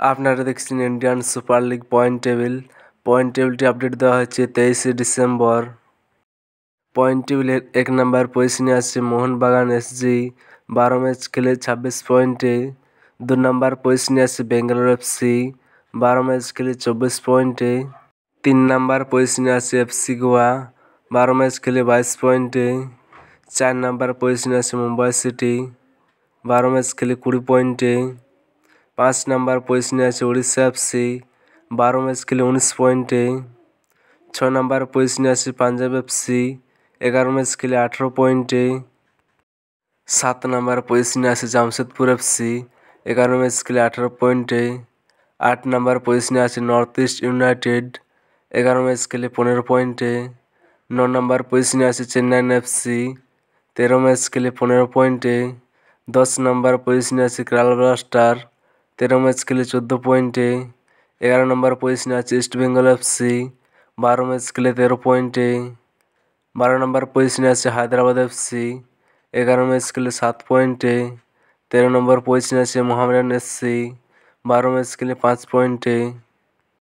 আপনারা দেখছেন Indian super league point টেবিলটি আপডেট দেওয়া হয়েছে 23 ডিসেম্বর। পয়েন্ট টেবিলের 1 নম্বর পজিশনে আছে মোহনবাগান এসজি, 12 ম্যাচ খেলে 26 পয়েন্টে। 2 নম্বর পজিশনে আছে বেঙ্গালোর এফসি, 12 ম্যাচ খেলে 24 পয়েন্টে। 3 নম্বর পজিশনে আছে এফসি গোয়া, 12 ম্যাচ খেলে 22 পয়েন্টে। 4 নম্বর পজিশনে আছে মুম্বাই সিটি, 12 ম্যাচ খেলে 20 পয়েন্টে। 5 নম্বর পজিশনে আছে উড়িষ্যা এফসি, 12 ম্যাচ খেলে 19 পয়েন্টে। 6 নম্বর পজিশনে আছে পাঞ্জাব এফসি, 11 ম্যাচ খেলে 18 পয়েন্টে। 7 নম্বর পজিশনে আছে জামশেদপুর এফসি, 11 ম্যাচ খেলে 18 পয়েন্টে। 8 নম্বর পজিশনে আছে নর্থ ইস্ট ইউনাইটেড, 11 ম্যাচ খেলে 15 পয়েন্টে। 9 নম্বর পজিশনে আছে চেন্নাইন এফসি, 13 ম্যাচ খেলে 15 পয়েন্টে। 10 নম্বর পজিশনে আছে কেরালা ব্লাস্টার, 13 ম্যাচ খেলে 14 পয়েন্টে। 11 নম্বর পজিশনে আছে ইস্ট বেঙ্গল এফসি, 12 ম্যাচ খেলে 13 পয়েন্টে। 12 নম্বর পজিশনে আছে হায়দ্রাবাদ এফসি, 11 ম্যাচ খেলে 7 পয়েন্টে। 13 নম্বর পজিশনে আছে মোহামেডান এসসি, 12 ম্যাচ খেলে 5 পয়েন্টে।